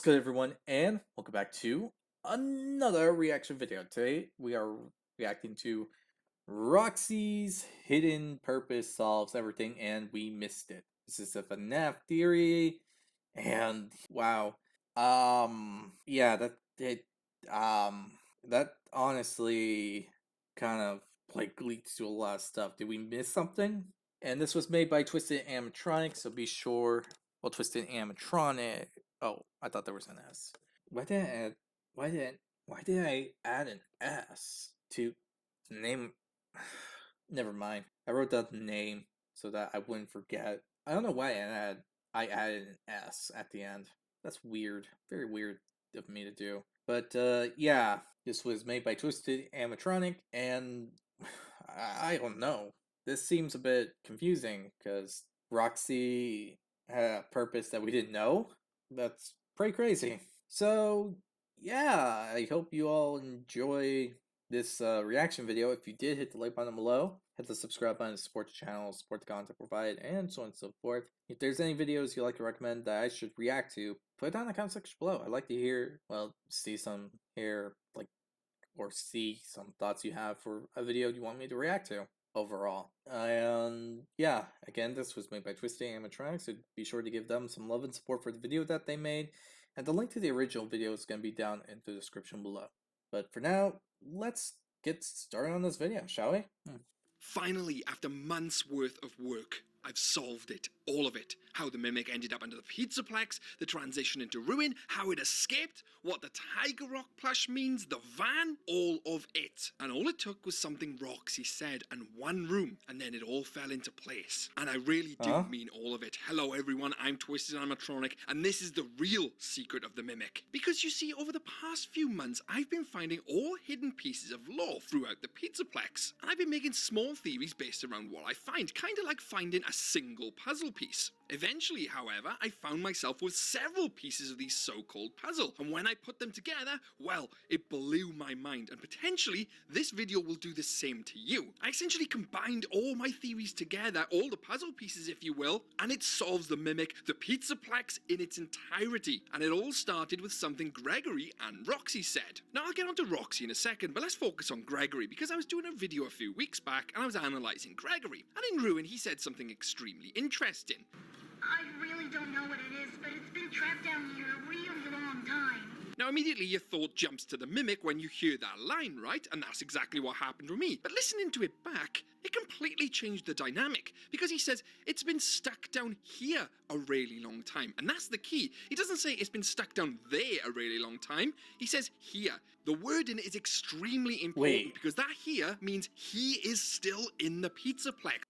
good, everyone, and welcome back to another reaction video. Today, we are reacting to Roxy's Hidden Purpose Solves Everything, and we missed it. This is a FNAF theory, and wow, yeah, that honestly kind of like leads to a lot of stuff. Did we miss something? And this was made by Twisted Animatronics, so be sure. Well, Twisted Animatronic. Oh, I thought there was an S. Why did I add? Why did I add an S to the name? Never mind. I wrote down the name so that I wouldn't forget. I don't know why I added an S at the end. That's weird. Very weird of me to do. But yeah, this was made by Twisted Animatronic, and I don't know. This seems a bit confusing because Roxy had a purpose that we didn't know. That's pretty crazy. So yeah, I hope you all enjoy this reaction video. If you did, hit the like button below, hit the subscribe button to support the channel, support the content provided, and so on and so forth. If there's any videos you'd like to recommend that I should react to, put it down in the comment section below. I'd like to hear, well, see some or see some thoughts you have for a video you want me to react to overall. And yeah, again, this was made by Twisted Animatronics, so be sure to give them some love and support for the video that they made. And the link to the original video is going to be down in the description below. But for now, let's get started on this video, shall we? Finally, after months worth of work, I've solved it. All of it. How the Mimic ended up under the Pizzaplex, the transition into ruin, how it escaped, what the Tiger Rock plush means, the van, all of it. And all it took was something Roxy said and one room, and then it all fell into place. And I really do mean all of it. Hello everyone, I'm Twisted Animatronic, and this is the real secret of the Mimic. Because you see, over the past few months, I've been finding all hidden pieces of lore throughout the Pizzaplex. And I've been making small theories based around what I find, kind of like finding a single puzzle piece. Eventually, however, I found myself with several pieces of these so-called puzzle, and when I put them together, well, it blew my mind, and potentially this video will do the same to you. I essentially combined all my theories together, all the puzzle pieces if you will, and it solves the Mimic, the Pizzaplex in its entirety. And it all started with something Gregory and Roxy said. Now I'll get onto Roxy in a second, but let's focus on Gregory, because I was doing a video a few weeks back and I was analysing Gregory, and in Ruin he said something extremely interesting. I really don't know what it is, but it's been trapped down here a really long time. Now immediately your thought jumps to the Mimic when you hear that line, right? And that's exactly what happened with me. But listening to it back, it completely changed the dynamic, because he says it's been stuck down here a really long time. And that's the key. He doesn't say it's been stuck down there a really long time. He says here. The word in it is extremely important because that here means he is still in the Pizzaplex.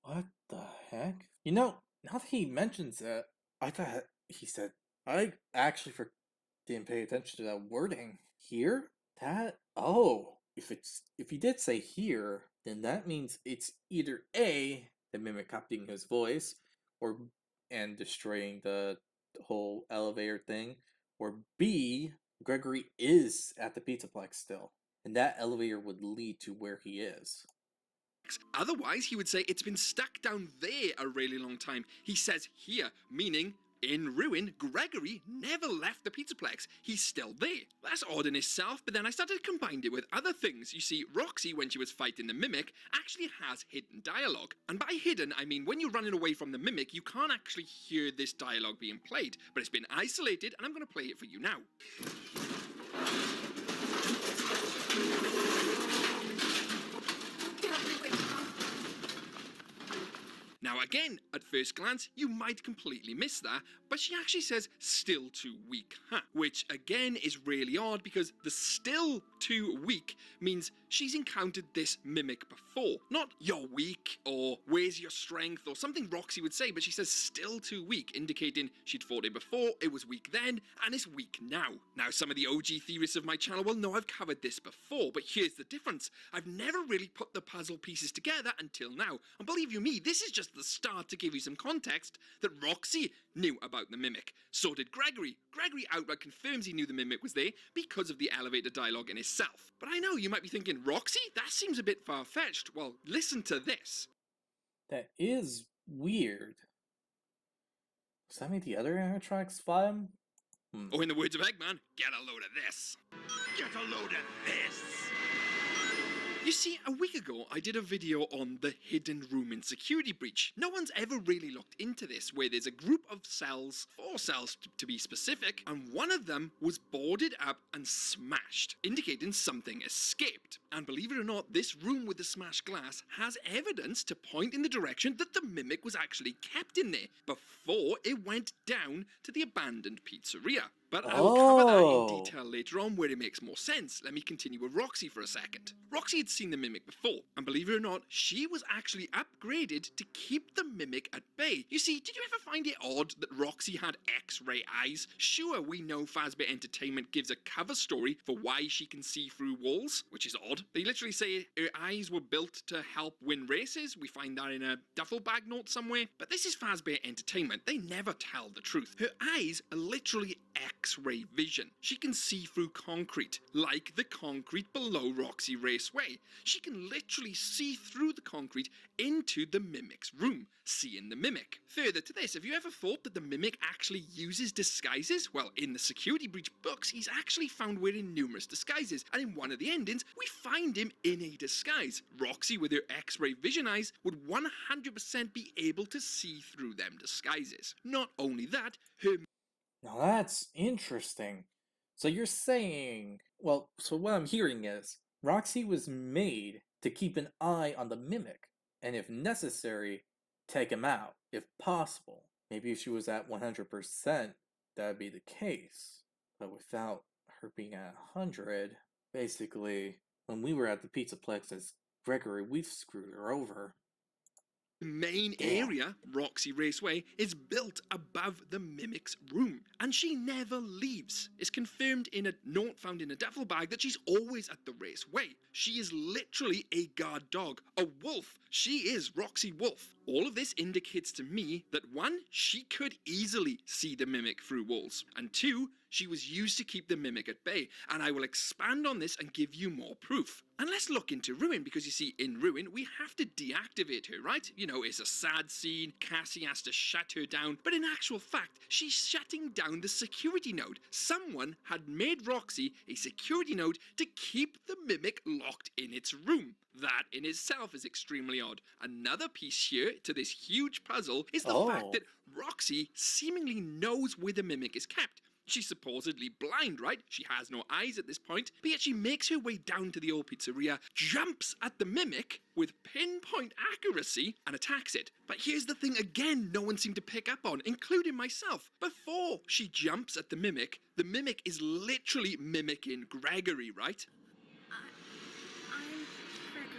What the heck? You know, now that he mentions it, I thought he said, I actually didn't pay attention to that wording. Here? If he did say here, then that means it's either A, the Mimic copying his voice, and destroying the whole elevator thing, or B, Gregory is at the Pizzaplex still, and that elevator would lead to where he is. Otherwise, he would say it's been stuck down there a really long time. He says here, meaning in Ruin, Gregory never left the Pizzaplex. He's still there. That's odd in itself, but then I started to combine it with other things. You see, Roxy, when she was fighting the Mimic, actually has hidden dialogue. And by hidden, I mean when you're running away from the Mimic, you can't actually hear this dialogue being played. But it's been isolated, and I'm going to play it for you now. Now again, at first glance, you might completely miss that, but she actually says still too weak, huh? Which again is really odd because the still too weak means she's encountered this Mimic before. Not you're weak or where's your strength or something Roxy would say, but she says still too weak, indicating she'd fought it before, it was weak then, and it's weak now. Now some of the OG theorists of my channel will know I've covered this before, but here's the difference. I've never really put the puzzle pieces together until now, and believe you me, this is just the start to give you some context that Roxy knew about the Mimic. So did Gregory. Gregory outright confirms he knew the Mimic was there because of the elevator dialogue in itself. But I know you might be thinking, Roxy? That seems a bit far-fetched. Well, listen to this. That is weird. Does that mean the other animatronics fought him? Or in the words of Eggman, get a load of this. Get a load of this. You see, a week ago I did a video on the hidden room in Security Breach. No one's ever really looked into this, where there's a group of cells, 4 cells to be specific, and one of them was boarded up and smashed, indicating something escaped. And believe it or not, this room with the smashed glass has evidence to point in the direction that the mimic was actually kept in there before it went down to the abandoned pizzeria. But I will cover that in detail later on where it makes more sense. Let me continue with Roxy for a second. Roxy had seen the mimic before, and believe it or not, she was actually upgraded to keep the mimic at bay. You see, did you ever find it odd that Roxy had X-ray eyes? Sure, we know Fazbear Entertainment gives a cover story for why she can see through walls, which is odd. They literally say her eyes were built to help win races. We find that in a duffel bag note somewhere. But this is Fazbear Entertainment. They never tell the truth. Her eyes are literally X-ray vision. She can see through concrete, like the concrete below Roxy Raceway. She can literally see through the concrete into the mimic's room, seeing the mimic. Further to this, have you ever thought that the mimic actually uses disguises? Well, in the Security Breach books, he's actually found wearing numerous disguises, and in one of the endings, we find him in a disguise. Roxy, with her X-ray vision eyes, would 100% be able to see through them disguises. Not only that, her Now that's interesting. So you're saying, well, so what I'm hearing is Roxy was made to keep an eye on the mimic, and if necessary, take him out, if possible. Maybe if she was at 100%, that'd be the case. But without her being at 100, basically, when we were at the Pizzaplex as Gregory, we've screwed her over. main area, Roxy Raceway, is built above the mimic's room, and she never leaves. It's confirmed in a note found in a duffel bag that she's always at the raceway. She is literally a guard dog, a wolf. She is Roxy Wolf. All of this indicates to me that 1, she could easily see the mimic through walls, and 2, she was used to keep the mimic at bay, and I will expand on this and give you more proof. And let's look into Ruin, because you see, in Ruin, we have to deactivate her, right? You know, it's a sad scene, Cassie has to shut her down, but in actual fact, she's shutting down the security node. Someone had made Roxy a security node to keep the mimic locked in its room. That in itself is extremely odd. Another piece here to this huge puzzle is the fact that Roxy seemingly knows where the mimic is kept. She's supposedly blind, right? She has no eyes at this point, but yet she makes her way down to the old pizzeria, jumps at the mimic with pinpoint accuracy, and attacks it. But here's the thing again no one seemed to pick up on, including myself. Before she jumps at the mimic is literally mimicking Gregory, right? I'm Gregory.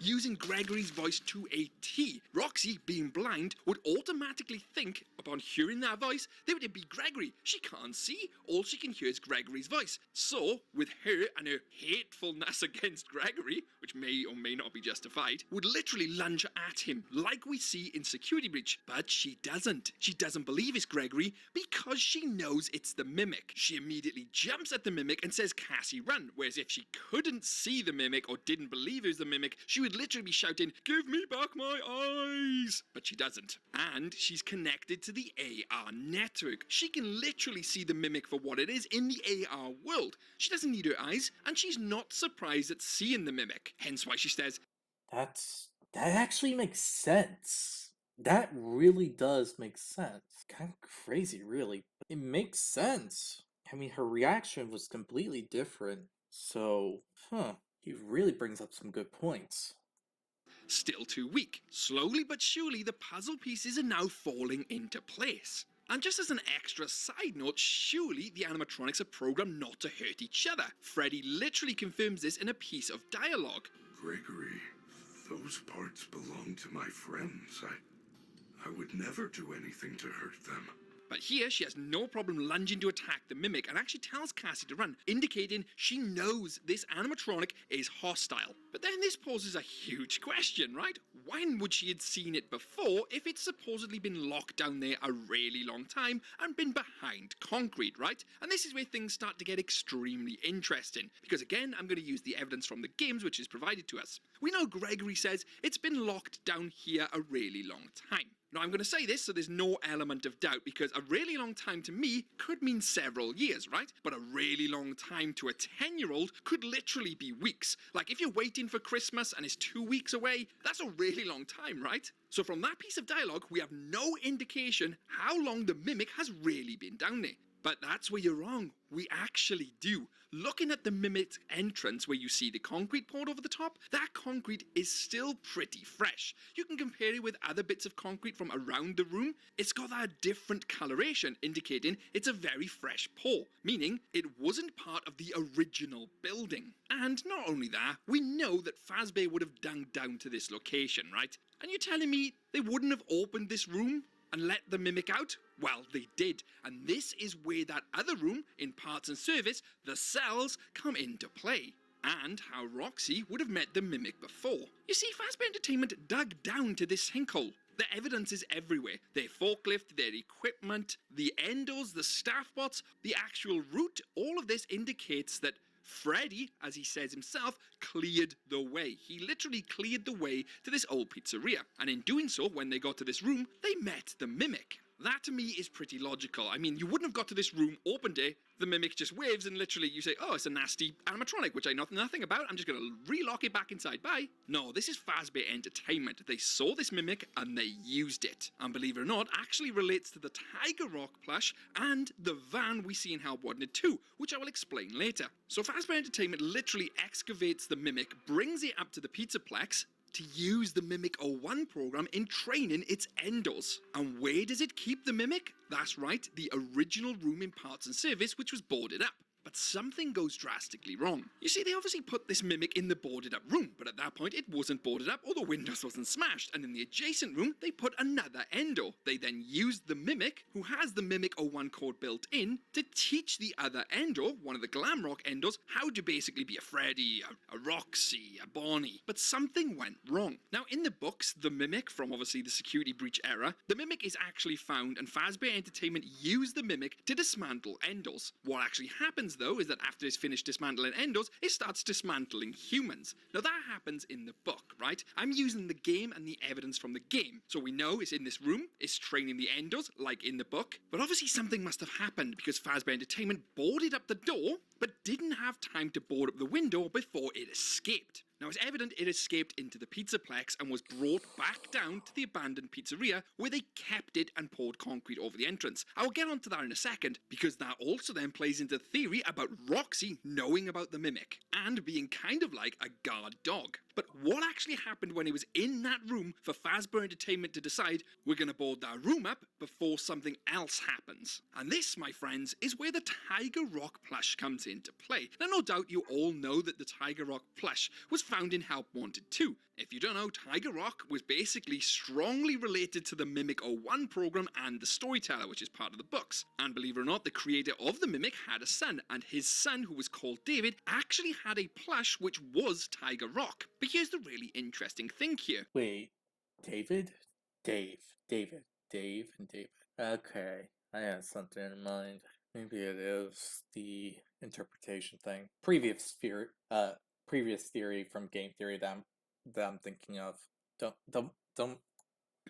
Using Gregory's voice to a T. Roxy, being blind, would automatically think, upon hearing that voice, that it would be Gregory. She can't see. All she can hear is Gregory's voice. So, with her and her hatefulness against Gregory, which may or may not be justified, would literally lunge at him, like we see in Security Breach. But she doesn't. She doesn't believe it's Gregory because she knows it's the mimic. She immediately jumps at the mimic and says, Cassie, run. Whereas if she couldn't see the mimic or didn't believe it was the mimic, she would literally be shouting, give me back my eyes! But she doesn't. And she's connected to the AR network. She can literally see the mimic for what it is in the AR world. She doesn't need her eyes, and she's not surprised at seeing the mimic. Hence why she says, That actually makes sense. That really does make sense. Kind of crazy, really. But it makes sense. I mean, her reaction was completely different. So, he really brings up some good points. still too weak. Slowly but surely, the puzzle pieces are now falling into place. And just as an extra side note, surely the animatronics are programmed not to hurt each other. Freddy literally confirms this in a piece of dialogue. Gregory, those parts belong to my friends. I would never do anything to hurt them. But here, she has no problem lunging to attack the mimic and actually tells Cassie to run, indicating she knows this animatronic is hostile. But then this poses a huge question, right? When would she have seen it before if it's supposedly been locked down there a really long time and been behind concrete, right? And this is where things start to get extremely interesting, because again, I'm going to use the evidence from the games which is provided to us. We know Gregory says it's been locked down here a really long time. Now, I'm going to say this so there's no element of doubt, because a really long time to me could mean several years, right? But a really long time to a 10-year-old could literally be weeks. Like, if you're waiting for Christmas and it's 2 weeks away, that's a really long time, right? So from that piece of dialogue, we have no indication how long the mimic has really been down there. But that's where you're wrong. We actually do. Looking at the mimic's entrance where you see the concrete poured over the top, that concrete is still pretty fresh. You can compare it with other bits of concrete from around the room. It's got that different coloration, indicating it's a very fresh pour, meaning it wasn't part of the original building. And not only that, we know that Fazbear would have dug down to this location, right? And you're telling me they wouldn't have opened this room and let the mimic out? Well, they did, and this is where that other room in Parts and Service, the cells, come into play. And how Roxy would have met the mimic before. You see, Fazbear Entertainment dug down to this sinkhole. The evidence is everywhere. Their forklift, their equipment, the endos, the staff bots, the actual route, all of this indicates that Freddy, as he says himself, cleared the way. He literally cleared the way to this old pizzeria. And in doing so, when they got to this room, they met the mimic. That to me is pretty logical. I mean, you wouldn't have got to this room, opened it, the mimic just waves and literally you say, oh, it's a nasty animatronic, which I know nothing about, I'm just going to relock it back inside, bye. No, this is Fazbear Entertainment. They saw this mimic and they used it. And believe it or not, actually relates to the Tiger Rock plush and the van we see in Help Wanted 2, which I will explain later. So Fazbear Entertainment literally excavates the mimic, brings it up to the Pizzaplex, to use the Mimic 01 program in training its endos. And where does it keep the mimic? That's right, the original room in Parts and Service, which was boarded up. But something goes drastically wrong. You see, they obviously put this mimic in the boarded up room, but at that point it wasn't boarded up or the windows wasn't smashed, and in the adjacent room they put another endo. They then used the mimic, who has the Mimic 01 code built in, to teach the other endo, one of the glam rock endos, how to basically be a Freddy, a Roxy, a Bonnie. But something went wrong. Now in the books, the mimic, from obviously the security breach era, the mimic is actually found and Fazbear Entertainment used the mimic to dismantle endos. What actually happens though is that after it's finished dismantling endos, it starts dismantling humans. Now that happens in the book, right? I'm using the game and the evidence from the game. So we know it's in this room, it's training the endos, like in the book. But obviously something must have happened because Fazbear Entertainment boarded up the door, but didn't have time to board up the window before it escaped. Now it's evident it escaped into the Pizzaplex and was brought back down to the abandoned pizzeria where they kept it and poured concrete over the entrance. I will get onto that in a second because that also then plays into the theory about Roxy knowing about the mimic and being kind of like a guard dog. But what actually happened when it was in that room for Fazbear Entertainment to decide we're going to board that room up before something else happens? And this, my friends, is where the Tiger Rock plush comes into play. Now, no doubt you all know that the Tiger Rock plush was found in Help Wanted 2. If you don't know, Tiger Rock was basically strongly related to the Mimic 01 program and the Storyteller, which is part of the books. And believe it or not, the creator of the Mimic had a son, and his son, who was called David, actually had a plush which was Tiger Rock. But here's the really interesting thing here. Wait, David? Dave, and David. Okay, I had something in mind. Maybe it is the interpretation thing. Previous theory from game theory that I'm thinking of. Don't.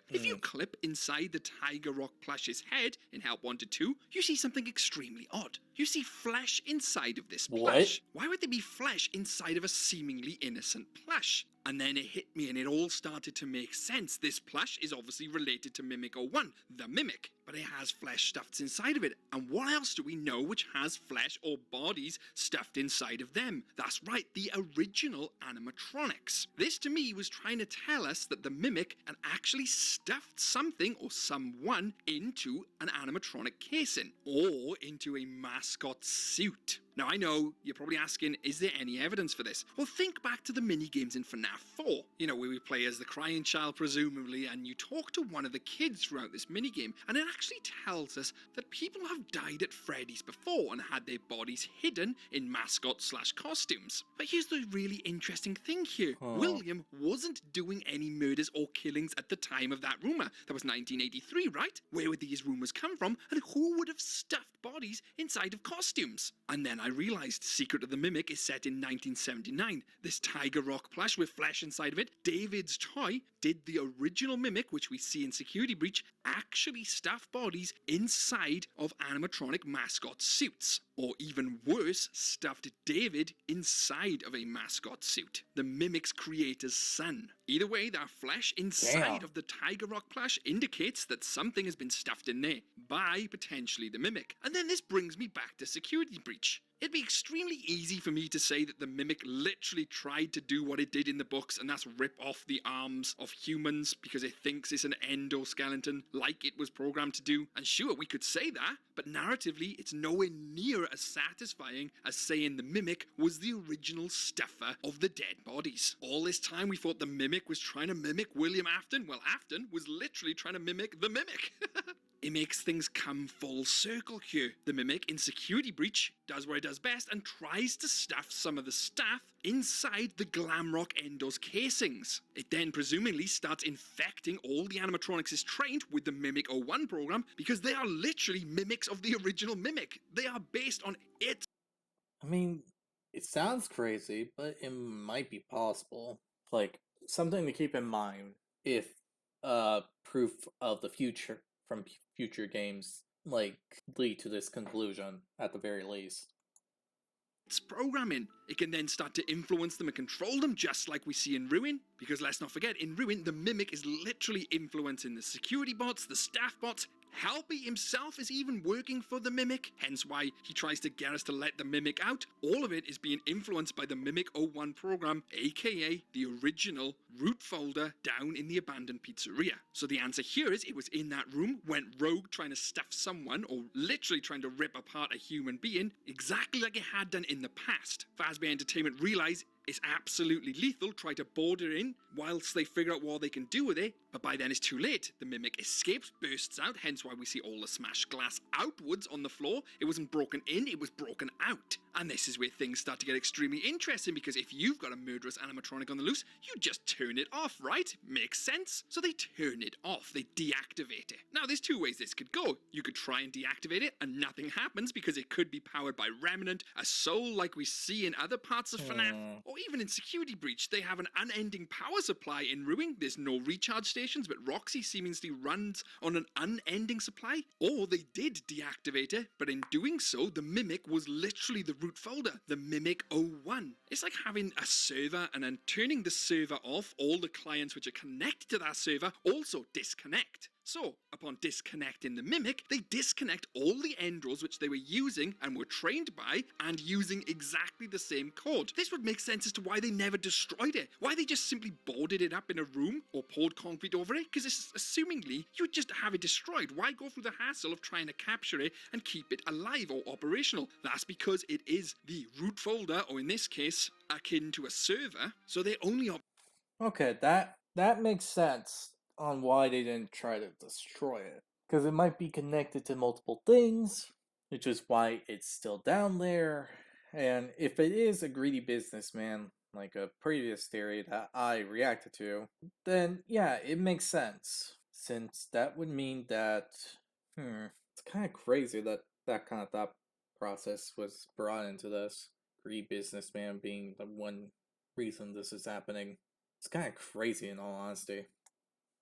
If you clip inside the Tiger Rock plush's head in Help Wanted 2, you see something extremely odd. You see flesh inside of this plush. Why would there be flesh inside of a seemingly innocent plush? And then it hit me and it all started to make sense. This plush is obviously related to Mimic 01, the Mimic, but it has flesh stuffed inside of it. And what else do we know which has flesh or bodies stuffed inside of them? That's right, the original animatronics. This to me was trying to tell us that the Mimic had actually stuffed something or someone into an animatronic casing or into a mascot suit. Now I know, you're probably asking, is there any evidence for this? Well, think back to the mini-games in FNAF 4. You know, where we play as the crying child presumably, and you talk to one of the kids throughout this mini-game, and it actually tells us that people have died at Freddy's before and had their bodies hidden in mascot/costumes. But here's the really interesting thing here. William wasn't doing any murders or killings at the time of that rumour. That was 1983, right? Where would these rumours come from, and who would have stuffed bodies inside of costumes? And then I realised Secret of the Mimic is set in 1979. This Tiger Rock plush with flesh inside of it David's toy, did the original Mimic, which we see in Security Breach, actually stuff bodies inside of animatronic mascot suits? Or even worse, stuffed David inside of a mascot suit, the Mimic's creator's son. Either way, that flesh inside of the Tiger Rock plush indicates that something has been stuffed in there by potentially the Mimic. And then this brings me back to Security Breach. It'd be extremely easy for me to say that the Mimic literally tried to do what it did in the books, and that's rip off the arms of humans because it thinks it's an endoskeleton like it was programmed to do. And sure, we could say that, but narratively, it's nowhere near as satisfying as saying the Mimic was the original stuffer of the dead bodies. All this time we thought the Mimic was trying to mimic William Afton. Well, Afton was literally trying to mimic the Mimic. It makes things come full circle here. The Mimic in Security Breach does what it does best and tries to stuff some of the staff inside the Glamrock Endos casings. It then presumably starts infecting all the animatronics it's trained with the Mimic 01 program because they are literally mimics of the original Mimic. They are based on it. I mean, it sounds crazy, but it might be possible. Like, something to keep in mind if proof of the future from future games like lead to this conclusion at the very least. It's programming. It can then start to influence them and control them, just like we see in Ruin. Because let's not forget, in Ruin, the Mimic is literally influencing the security bots, the staff bots. Helpy himself is even working for the Mimic, hence why he tries to get us to let the Mimic out. All of it is being influenced by the Mimic 01 program, aka the original root folder down in the abandoned pizzeria. So the answer here is it was in that room, went rogue trying to stuff someone, or literally trying to rip apart a human being, exactly like it had done in the past. Fazbear Entertainment realised it's absolutely lethal, try to board it in whilst they figure out what they can do with it, but by then it's too late. The Mimic escapes, bursts out, hence why we see all the smashed glass outwards on the floor. It wasn't broken in, it was broken out. And this is where things start to get extremely interesting, because if you've got a murderous animatronic on the loose, you just turn it off, right? Makes sense. So they turn it off, they deactivate it. Now there's two ways this could go. You could try and deactivate it and nothing happens because it could be powered by Remnant, a soul like we see in other parts of FNAF, or even in Security Breach, they have an unending power supply in Ruin. There's no recharge stations, but Roxy seemingly runs on an unending supply. Or they did deactivate it, but in doing so, the Mimic was literally the root folder, the Mimic 01. It's like having a server and then turning the server off, all the clients which are connected to that server also disconnect. So, upon disconnecting the Mimic, they disconnect all the Endrils which they were using and were trained by, and using exactly the same code. This would make sense as to why they never destroyed it. Why they just simply boarded it up in a room or poured concrete over it, because assumingly you'd just have it destroyed. Why go through the hassle of trying to capture it and keep it alive or operational? That's because it is the root folder, or in this case, akin to a server, so they only Okay, that makes sense on why they didn't try to destroy it. Because it might be connected to multiple things, which is why it's still down there. And if it is a greedy businessman, like a previous theory that I reacted to, then yeah, it makes sense. Since that would mean that, it's kind of crazy that that kind of thought process was brought into this. Greedy businessman being the one reason this is happening. It's kind of crazy in all honesty.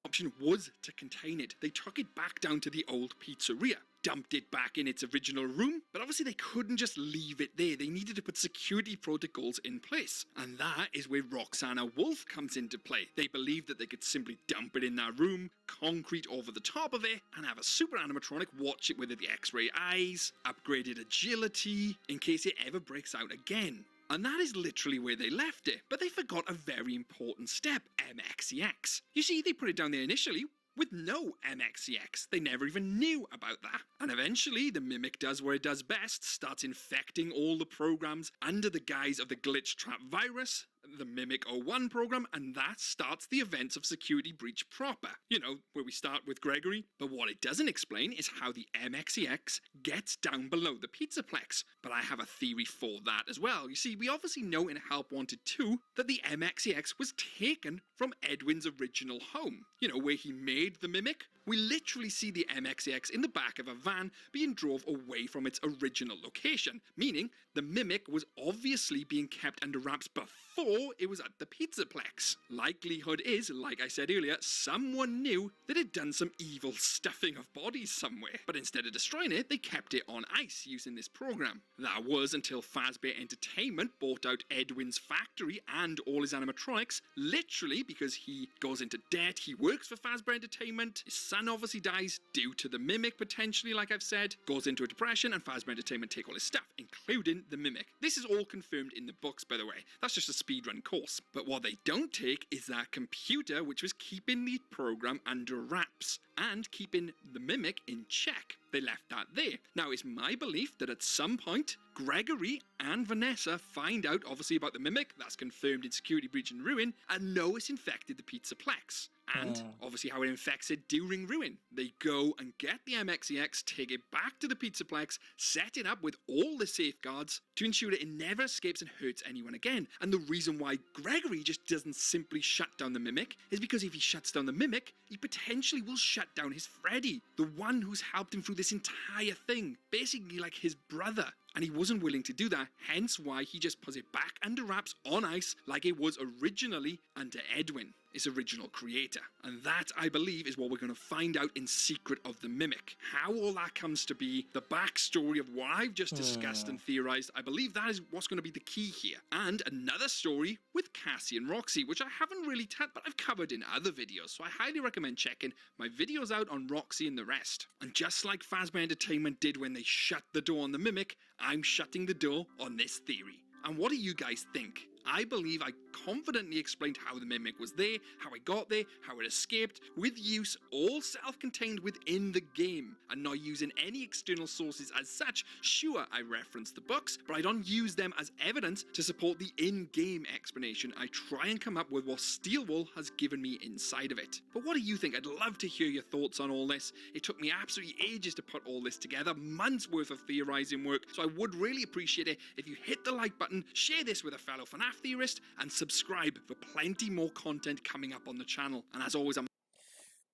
option was to contain it. They took it back down to the old pizzeria, dumped it back in its original room, but obviously they couldn't just leave it there. They needed to put security protocols in place. And that is where Roxana Wolf comes into play. They believed that they could simply dump it in that room, concrete over the top of it, and have a super animatronic watch it with the X-ray eyes, upgraded agility, in case it ever breaks out again. And that is literally where they left it. But they forgot a very important step, MXEX. You see, they put it down there initially with no MXEX. They never even knew about that. And eventually, the Mimic does what it does best, starts infecting all the programs under the guise of the Glitch Trap virus, the Mimic 01 program, and that starts the events of Security Breach proper. You know, where we start with Gregory. But what it doesn't explain is how the MXEX gets down below the Pizzaplex. But I have a theory for that as well. You see, we obviously know in Help Wanted 2 that the MXEX was taken from Edwin's original home. You know, where he made the Mimic. We literally see the MXEX in the back of a van being drove away from its original location, meaning the Mimic was obviously being kept under wraps before or it was at the Pizzaplex. Likelihood is, like I said earlier, someone knew that it'd done some evil stuffing of bodies somewhere, but instead of destroying it, they kept it on ice using this program. That was until Fazbear Entertainment bought out Edwin's factory and all his animatronics, literally because he goes into debt, he works for Fazbear Entertainment, his son obviously dies due to the Mimic potentially, like I've said, goes into a depression, and Fazbear Entertainment take all his stuff, including the Mimic. This is all confirmed in the books, by the way. That's just a speedrun course. But what they don't take is that computer which was keeping the program under wraps and keeping the Mimic in check. They left that there. Now, it's my belief that at some point, Gregory and Vanessa find out, obviously, about the Mimic, that's confirmed in Security Breach and Ruin, and know it's infected the Pizzaplex. And obviously how it infects it during Ruin. They go and get the MXEX, take it back to the Pizzaplex, set it up with all the safeguards to ensure that it never escapes and hurts anyone again. And the reason why Gregory just doesn't simply shut down the Mimic is because if he shuts down the Mimic, he potentially will shut down his Freddy, the one who's helped him through this entire thing, basically like his brother. And he wasn't willing to do that, hence why he just puts it back under wraps on ice like it was originally under Edwin, his original creator. And that, I believe, is what we're going to find out in Secret of the Mimic. How all that comes to be, the backstory of what I've just discussed and theorized, I believe that is what's going to be the key here. And another story with Cassie and Roxy, which I haven't really but I've covered in other videos, so I highly recommend checking my videos out on Roxy and the rest. And just like Fazbear Entertainment did when they shut the door on the Mimic, I'm shutting the door on this theory. And what do you guys think? I believe I confidently explained how the Mimic was there, how it got there, how it escaped, with use all self-contained within the game, and not using any external sources as such. Sure, I referenced the books, but I don't use them as evidence to support the in-game explanation. I try and come up with what Steelwall has given me inside of it. But what do you think? I'd love to hear your thoughts on all this. It took me absolutely ages to put all this together, months worth of theorizing work, so I would really appreciate it if you hit the like button, share this with a fellow FNAF theorist, and subscribe for plenty more content coming up on the channel. And as always,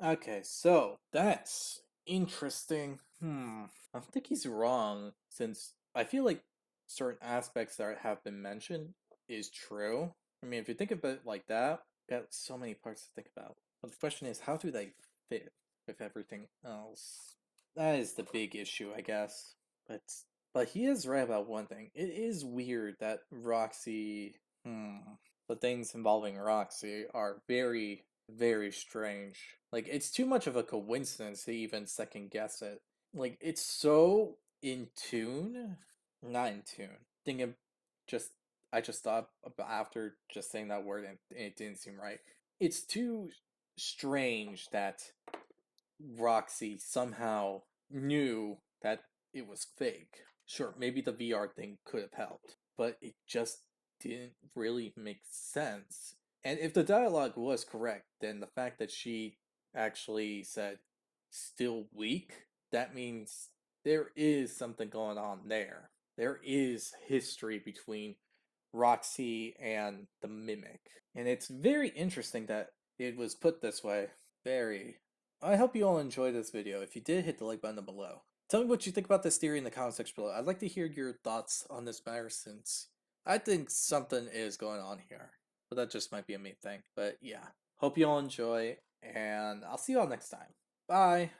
Okay, so that's interesting. I don't think he's wrong, since I feel like certain aspects that have been mentioned is true. I mean, if you think of it like that, got so many parts to think about. But the question is, how do they fit with everything else? That is the big issue, I guess. But he is right about one thing. It is weird that Roxy, the things involving Roxy are very, very strange. Like, it's too much of a coincidence to even second guess it. Like, it's so in tune, not in tune. I just thought about after just saying that word and it didn't seem right. It's too strange that Roxy somehow knew that it was fake. Sure, maybe the VR thing could have helped, but it just didn't really make sense. And if the dialogue was correct, then the fact that she actually said still weak, that means there is something going on there. There is history between Roxy and the Mimic. And it's very interesting that it was put this way. I hope you all enjoyed this video. If you did, hit the like button below. Tell me what you think about this theory in the comment section below. I'd like to hear your thoughts on this matter, since I think something is going on here. But that just might be a me thing. But yeah, hope you all enjoy, and I'll see you all next time. Bye!